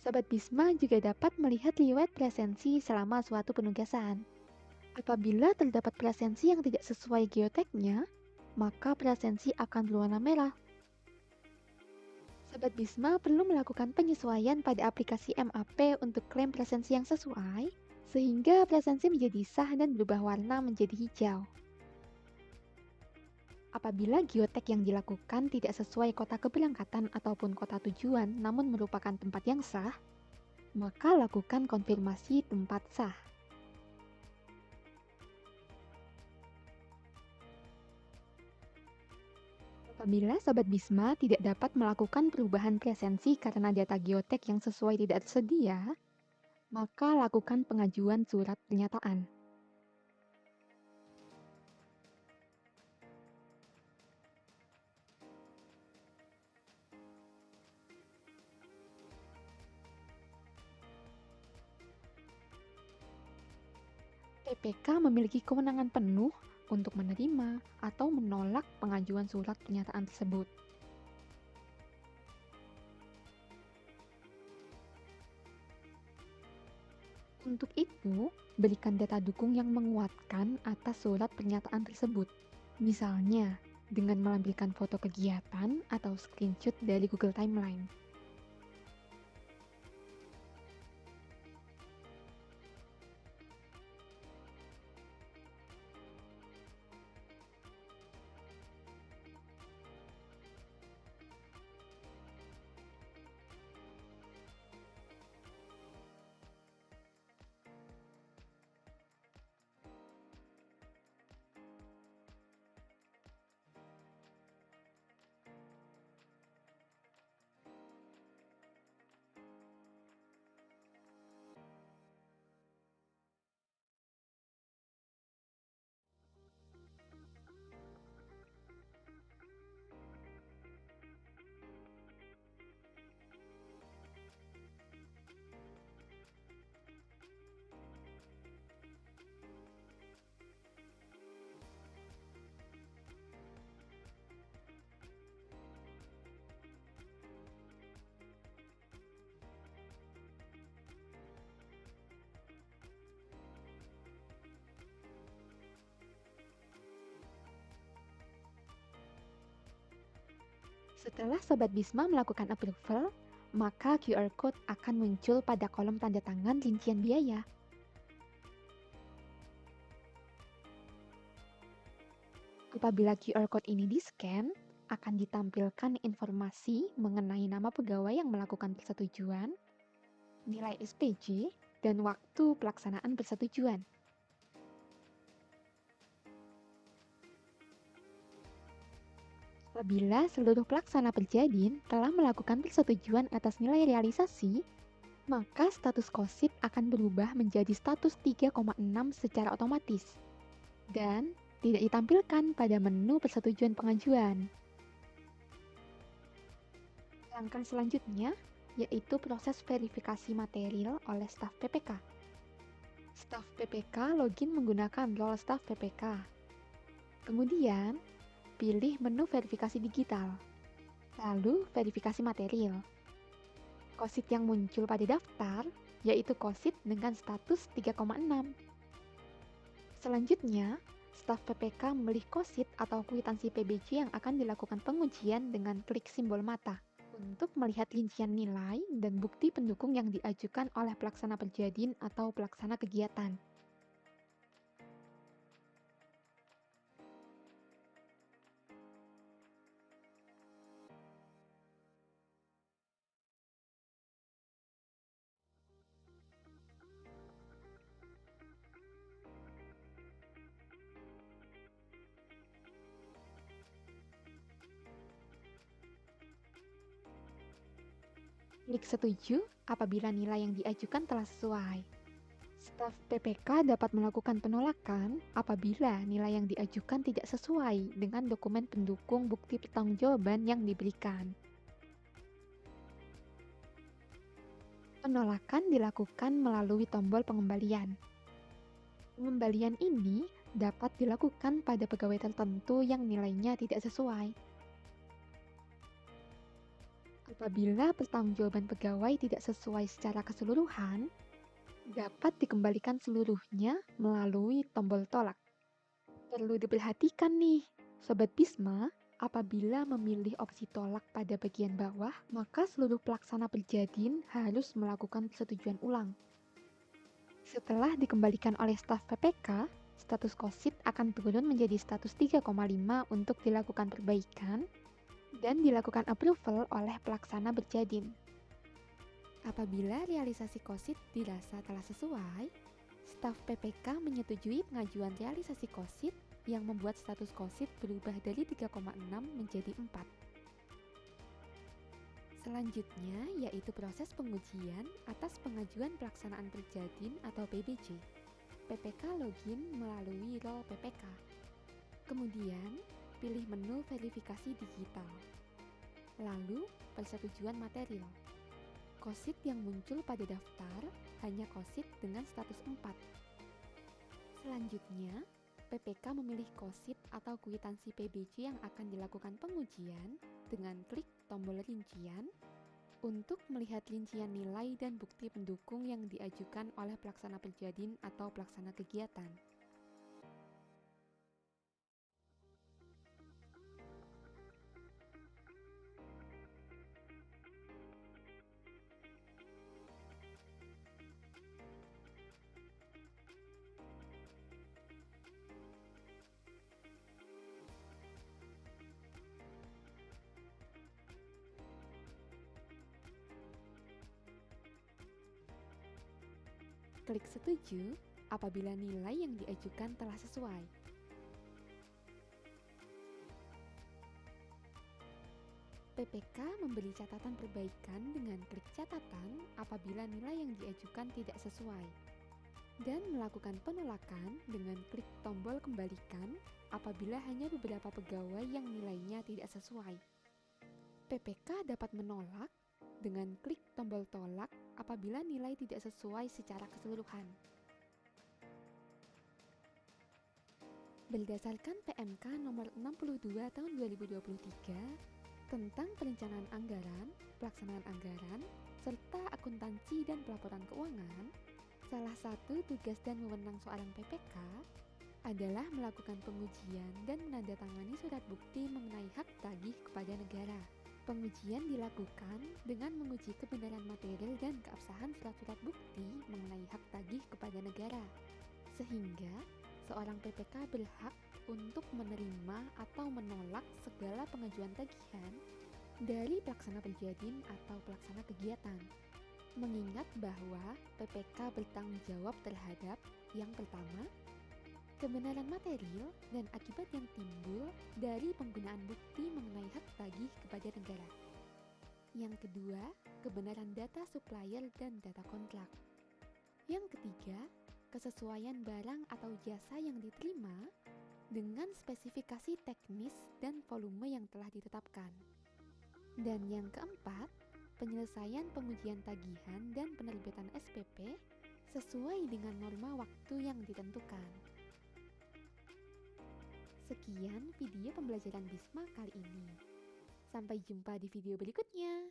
Sobat Bisma juga dapat melihat riwayat presensi selama suatu penugasan. Apabila terdapat presensi yang tidak sesuai geoteknya, maka presensi akan berwarna merah. Sobat Bisma perlu melakukan penyesuaian pada aplikasi MAP untuk klaim presensi yang sesuai, sehingga presensi menjadi sah dan berubah warna menjadi hijau. Apabila geotek yang dilakukan tidak sesuai kota keberangkatan ataupun kota tujuan namun merupakan tempat yang sah, maka lakukan konfirmasi tempat sah. Apabila Sobat Bisma tidak dapat melakukan perubahan presensi karena data geotek yang sesuai tidak tersedia, maka lakukan pengajuan surat pernyataan. PPK memiliki kewenangan penuh untuk menerima atau menolak pengajuan surat pernyataan tersebut. Untuk itu, berikan data dukung yang menguatkan atas surat pernyataan tersebut. Misalnya, dengan melampirkan foto kegiatan atau screenshot dari Google Timeline. Setelah Sobat Bisma melakukan approval, maka QR Code akan muncul pada kolom tanda tangan rincian biaya. Apabila QR Code ini di-scan, akan ditampilkan informasi mengenai nama pegawai yang melakukan persetujuan, nilai SPJ, dan waktu pelaksanaan persetujuan. Apabila seluruh pelaksana perjadin telah melakukan persetujuan atas nilai realisasi, maka status KOSIP akan berubah menjadi status 3,6 secara otomatis dan tidak ditampilkan pada menu persetujuan pengajuan. Langkah selanjutnya yaitu proses verifikasi material oleh staf PPK. Staf PPK login menggunakan role staf PPK. Kemudian, pilih menu verifikasi digital, lalu verifikasi material. KOSIP yang muncul pada daftar yaitu KOSIP dengan status 3,6. Selanjutnya, staf PPK memilih KOSIP atau kwitansi PBJ yang akan dilakukan pengujian dengan klik simbol mata untuk melihat rincian nilai dan bukti pendukung yang diajukan oleh pelaksana perjadin atau pelaksana kegiatan. Klik setuju apabila nilai yang diajukan telah sesuai. Staf PPK dapat melakukan penolakan apabila nilai yang diajukan tidak sesuai dengan dokumen pendukung bukti pertanggungjawaban yang diberikan. Penolakan dilakukan melalui tombol pengembalian. Pengembalian ini dapat dilakukan pada pegawai tertentu yang nilainya tidak sesuai. Apabila pertanggungjawaban pegawai tidak sesuai secara keseluruhan, dapat dikembalikan seluruhnya melalui tombol tolak. Perlu diperhatikan nih, Sobat Bisma, apabila memilih opsi tolak pada bagian bawah, maka seluruh pelaksana Perjadin harus melakukan persetujuan ulang. Setelah dikembalikan oleh staf PPK, status KOSIT akan turun menjadi status 3,5 untuk dilakukan perbaikan dan dilakukan approval oleh pelaksana Berjadin. Apabila realisasi KOSIT dirasa telah sesuai, staf PPK menyetujui pengajuan realisasi KOSIT yang membuat status KOSIT berubah dari 3,6 menjadi 4. Selanjutnya yaitu proses pengujian atas pengajuan pelaksanaan Perjadin atau PBJ. PPK login melalui role PPK. Kemudian, pilih menu verifikasi digital. Lalu, persetujuan material. KOSIT yang muncul pada daftar hanya KOSIT dengan status 4. Selanjutnya, PPK memilih KOSIT atau kwitansi PBJ yang akan dilakukan pengujian dengan klik tombol rincian untuk melihat rincian nilai dan bukti pendukung yang diajukan oleh pelaksana Perjadin atau pelaksana kegiatan. Klik setuju apabila nilai yang diajukan telah sesuai. PPK memberi catatan perbaikan dengan klik catatan apabila nilai yang diajukan tidak sesuai, dan melakukan penolakan dengan klik tombol kembalikan apabila hanya beberapa pegawai yang nilainya tidak sesuai. PPK dapat menolak dengan klik tombol tolak apabila nilai tidak sesuai secara keseluruhan. Berdasarkan PMK nomor 62 tahun 2023 tentang perencanaan anggaran, pelaksanaan anggaran, serta akuntansi dan pelaporan keuangan, salah satu tugas dan wewenang seorang PPK adalah melakukan pengujian dan menandatangani surat bukti mengenai hak tagih kepada negara. Pengujian dilakukan dengan menguji kebenaran material dan keabsahan surat-surat bukti mengenai hak tagih kepada negara, sehingga seorang PPK berhak untuk menerima atau menolak segala pengajuan tagihan dari pelaksana Perjadin atau pelaksana kegiatan. Mengingat bahwa PPK bertanggung jawab terhadap yang pertama, kebenaran material dan akibat yang timbul dari penggunaan bukti mengenai hak tagih kepada negara. Yang kedua, kebenaran data supplier dan data kontrak. Yang ketiga, kesesuaian barang atau jasa yang diterima dengan spesifikasi teknis dan volume yang telah ditetapkan. Dan yang keempat, penyelesaian pengujian tagihan dan penerbitan SPP sesuai dengan norma waktu yang ditentukan. Sekian video pembelajaran Bisma kali ini. Sampai jumpa di video berikutnya.